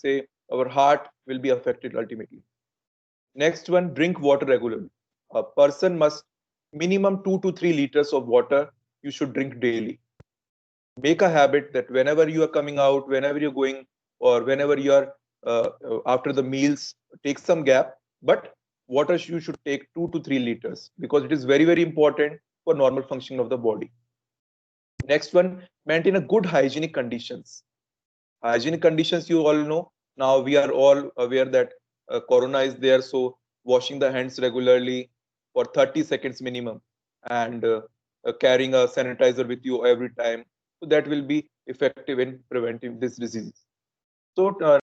say our heart will be affected ultimately. Next one, drink water regularly. A person must minimum 2 to 3 liters of water you should drink daily. Make a habit that whenever you are coming out, whenever you're going, or whenever you are after the meals, take some gap. But water you should take 2 to 3 liters because it is very, very important for normal functioning of the body. Next one, maintain a good hygienic conditions. Hygienic conditions, you all know. Now we are all aware that corona is there, so washing the hands regularly for 30 seconds minimum, and carrying a sanitizer with you every time, so that will be effective in preventing this disease. So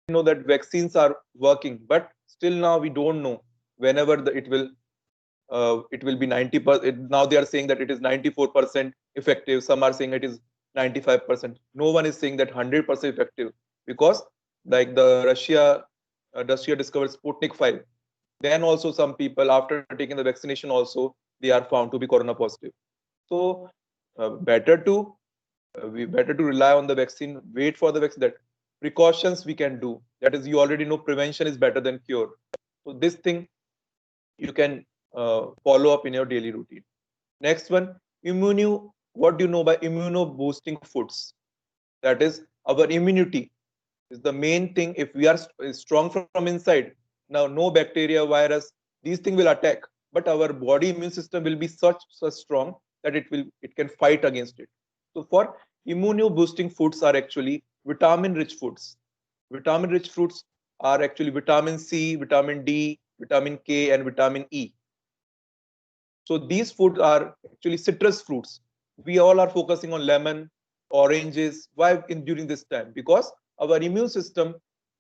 know that vaccines are working, but still now we don't know whenever it will be 90%. Now they are saying that it is 94% effective. Some are saying it is 95%. No one is saying that 100% effective, because like the Russia discovered Sputnik 5. Then also some people after taking the vaccination also they are found to be corona positive. So better to we better to rely on the vaccine. Wait for the vaccine. That precautions we can do. That is, you already know prevention is better than cure. So this thing you can follow up in your daily routine. Next one, what do you know by immuno boosting foods? That is, our immunity is the main thing. If we are strong from inside, now no bacteria, virus, these things will attack, but our body immune system will be such strong that it can fight against it. So for immuno boosting foods are actually vitamin rich foods. Vitamin rich foods are actually vitamin C, vitamin D, vitamin K, and vitamin E. So these foods are actually citrus fruits. We all are focusing on lemon, oranges. Why during this time? Because our immune system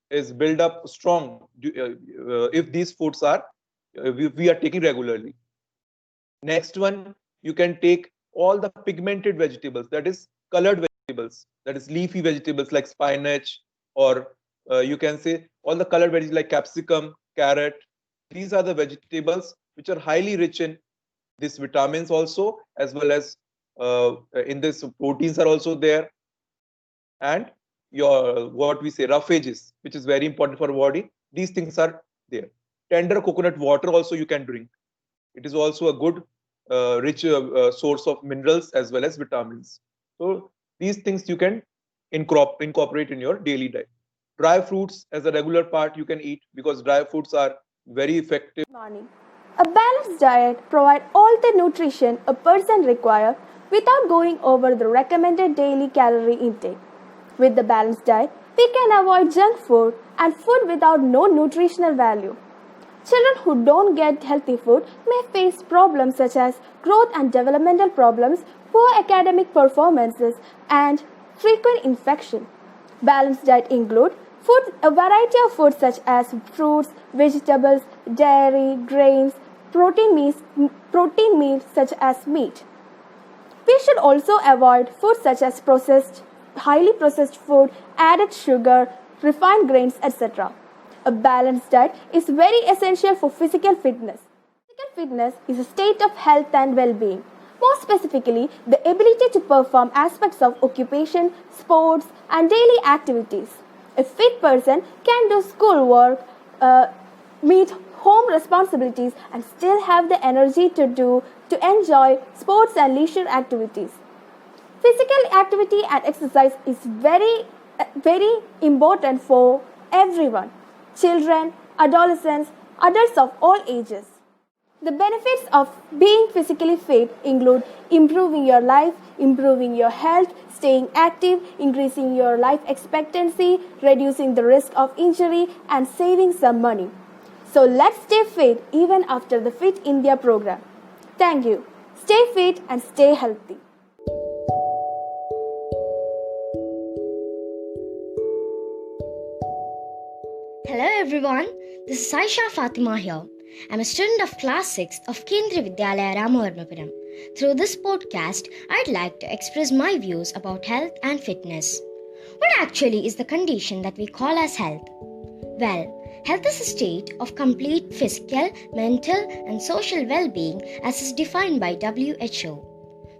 is built up strong if these foods are we are taking regularly. Next one, you can take all the pigmented vegetables, that is colored vegetables, that is leafy vegetables like spinach, or you can say all the colored veggies like capsicum, carrot. These are the vegetables which are highly rich in these vitamins also, as well as in this proteins are also there, and your what we say roughages, which is very important for body. These things are there. Tender coconut water also you can drink. It is also a good rich source of minerals as well as vitamins. So these things you can incorporate in your daily diet. Dry fruits as a regular part you can eat, because dry fruits are very effective. Morning. A balanced diet provides all the nutrition a person requires without going over the recommended daily calorie intake. With the balanced diet, we can avoid junk food and food without no nutritional value. Children who don't get healthy food may face problems such as growth and developmental problems, poor academic performances, and frequent infection. Balanced diet include a variety of foods such as fruits, vegetables, dairy, grains, protein meals such as meat. We should also avoid foods such as highly processed food, added sugar, refined grains, etc. A balanced diet is very essential for physical fitness. Physical fitness is a state of health and well-being. More specifically, the ability to perform aspects of occupation, sports, and daily activities. A fit person can do schoolwork, meet home responsibilities, and still have the energy to enjoy sports and leisure activities. Physical activity and exercise is very, very important for everyone. Children, adolescents, adults of all ages. The benefits of being physically fit include improving your life, improving your health, staying active, increasing your life expectancy, reducing the risk of injury, and saving some money. So let's stay fit even after the Fit India program. Thank you. Stay fit and stay healthy. Hello everyone, this is Aisha Fatima here. I'm a student of class 6 of Kendriya Vidyalaya Ramavarmapuram. Through this podcast, I'd like to express my views about health and fitness. What actually is the condition that we call as health? Well, health is a state of complete physical, mental and social well-being as is defined by WHO.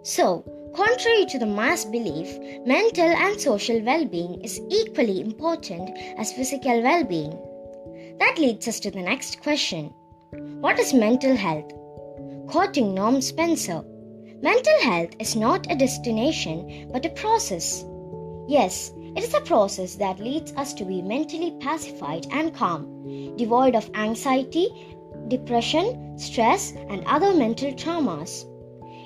So, Contrary to the mass belief, mental and social well-being is equally important as physical well-being. That leads us to the next question. What is mental health? Quoting Norm Spencer, mental health is not a destination but a process. Yes, it is a process that leads us to be mentally pacified and calm, devoid of anxiety, depression, stress, and other mental traumas.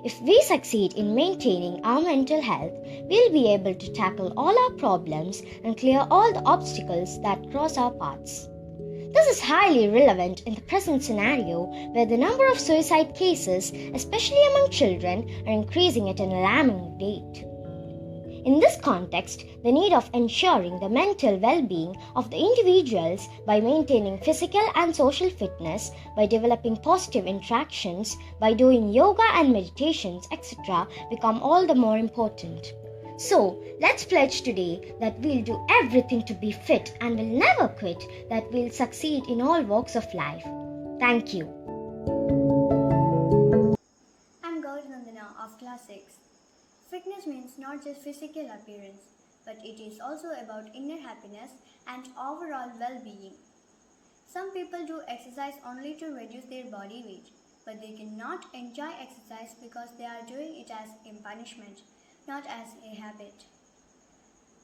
If we succeed in maintaining our mental health, we'll be able to tackle all our problems and clear all the obstacles that cross our paths. This is highly relevant in the present scenario where the number of suicide cases, especially among children, are increasing at an alarming rate. In this context, the need of ensuring the mental well-being of the individuals by maintaining physical and social fitness, by developing positive interactions, by doing yoga and meditations, etc., become all the more important. So, let's pledge today that we'll do everything to be fit and will never quit, that we'll succeed in all walks of life. Thank you. I'm Gauri Nandana of Class 6. Fitness means not just physical appearance, but it is also about inner happiness and overall well-being. Some people do exercise only to reduce their body weight, but they cannot enjoy exercise because they are doing it as a punishment, not as a habit.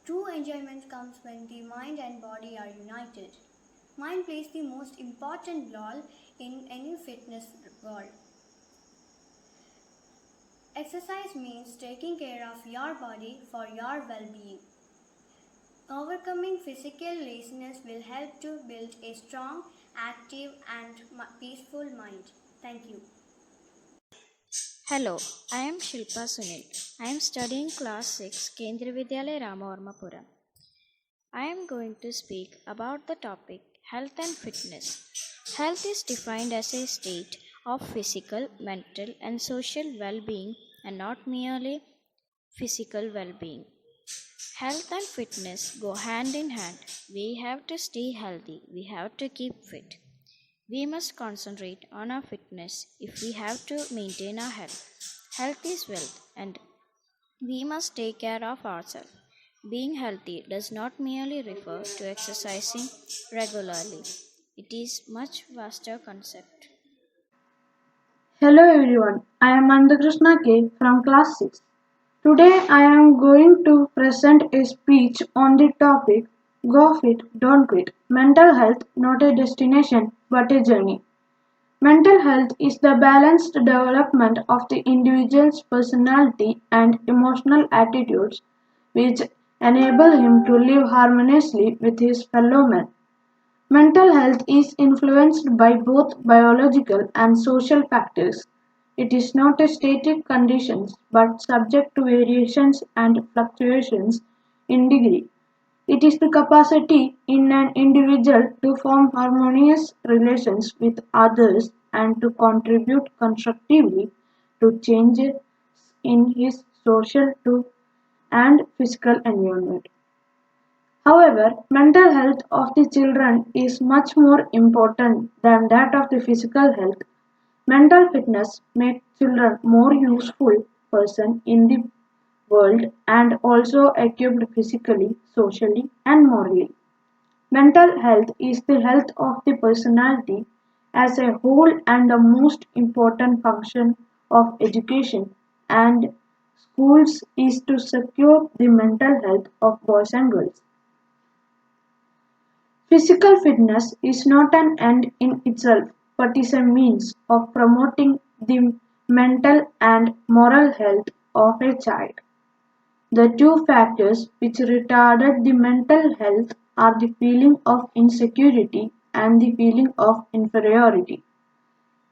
True enjoyment comes when the mind and body are united. Mind plays the most important role in any fitness world. Exercise means taking care of your body for your well-being. Overcoming physical laziness will help to build a strong, active and peaceful mind. Thank you. Hello, I am Shilpa Sunil. I am studying class 6 Kendriya Vidyalaya Ramavarmapuram. I am going to speak about the topic health and fitness. Health is defined as a state of physical, mental and social well-being and not merely physical well-being. Health and fitness go hand in hand. We have to stay healthy. We have to keep fit. We must concentrate on our fitness if we have to maintain our health. Health is wealth and we must take care of ourselves. Being healthy does not merely refer to exercising regularly. It is much vaster concept. Hello everyone, I am Andakrishna K from class 6. Today I am going to present a speech on the topic Go Fit, Don't Quit. Mental health, not a destination but a journey. Mental health is the balanced development of the individual's personality and emotional attitudes which enable him to live harmoniously with his fellow men. Mental health is influenced by both biological and social factors. It is not a static condition but subject to variations and fluctuations in degree. It is the capacity in an individual to form harmonious relations with others and to contribute constructively to changes in his social and physical environment. However, mental health of the children is much more important than that of the physical health. Mental fitness makes children more useful person in the world and also equipped physically, socially and morally. Mental health is the health of the personality as a whole and the most important function of education and schools is to secure the mental health of boys and girls. Physical fitness is not an end in itself, but is a means of promoting the mental and moral health of a child. The two factors which retarded the mental health are the feeling of insecurity and the feeling of inferiority.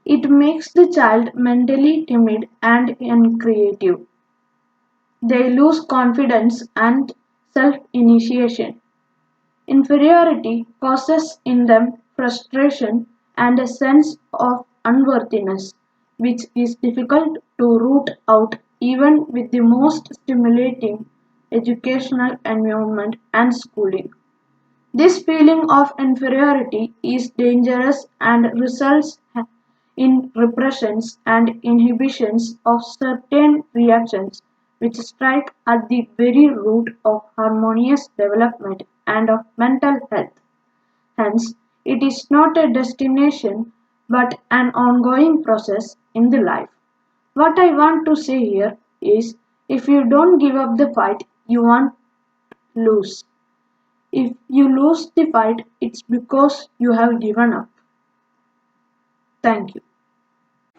It makes the child mentally timid and uncreative. They lose confidence and self-initiation. Inferiority causes in them frustration and a sense of unworthiness, which is difficult to root out even with the most stimulating educational environment and schooling. This feeling of inferiority is dangerous and results in repressions and inhibitions of certain reactions which strike at the very root of harmonious development and of mental health. Hence, it is not a destination but an ongoing process in the life. What I want to say here is if you don't give up the fight, you won't lose. If you lose the fight, it's because you have given up. Thank you.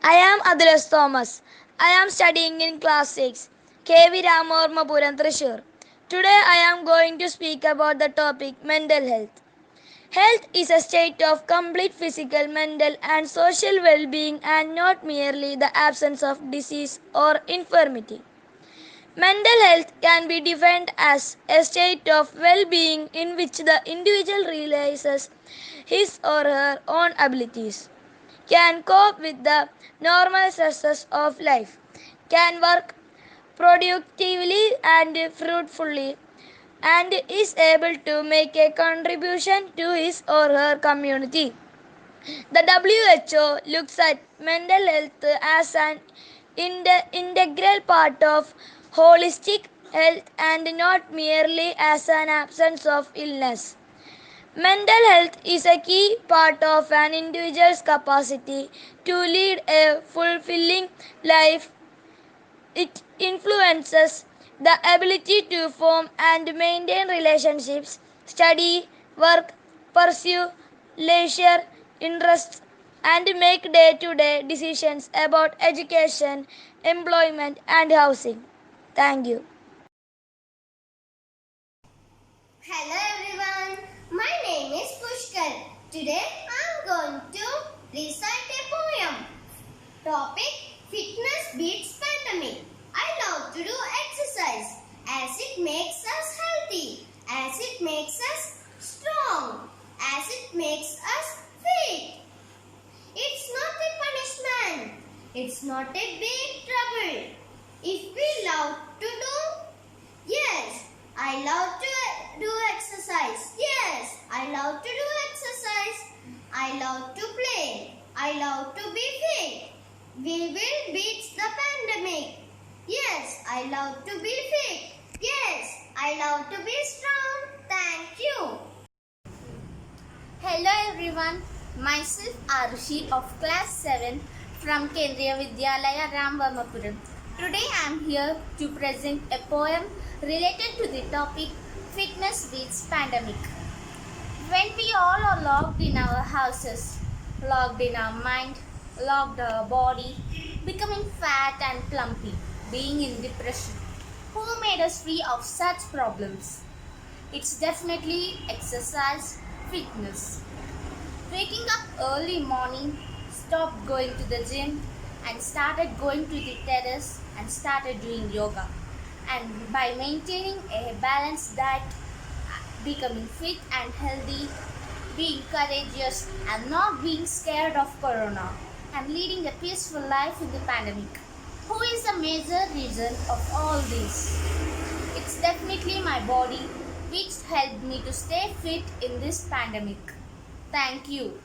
I am Adres Thomas. I am studying in class 6, KV Ramoormapuram, Thrissur. Today I am going to speak about the topic mental health. Health is a state of complete physical, mental, and social well being and not merely the absence of disease or infirmity. Mental health can be defined as a state of well being in which the individual realizes his or her own abilities, can cope with the normal stresses of life, can work productively and fruitfully, and is able to make a contribution to his or her community. The WHO looks at mental health as an integral part of holistic health and not merely as an absence of illness. Mental health is a key part of an individual's capacity to lead a fulfilling life. It influences the ability to form and maintain relationships, study, work, pursue leisure interests, and make day to day decisions about education, employment, and housing. Thank you. Hello everyone, my name is Pushkar. Today I am going to recite a poem. Topic: Fitness beats pandemic. I love to do exercise as it makes us healthy, as it makes us strong, as it makes us fit. It's not a punishment, it's not a big trouble. If we love to do, yes, I love to do exercise. Yes, I love to do exercise. I love to play. I love to be fit. We will beat the pandemic. Yes, I love to be fit. Yes, I love to be strong. Thank you. Hello everyone, myself Arushi of class 7 from Kendriya Vidyalaya Ramvarmapuram. Today I am here to present a poem related to the topic Fitness Beats Pandemic. When we all are locked in our houses, locked in our mind, locked our body, becoming fat and plumpy, being in depression, who made us free of such problems? It's definitely exercise, fitness. Waking up early morning, stopped going to the gym and started going to the terrace and started doing yoga. And by maintaining a balanced diet, becoming fit and healthy, being courageous and not being scared of corona and leading a peaceful life in the pandemic. Who is the major reason of all this? It's definitely my body which helped me to stay fit in this pandemic. Thank you.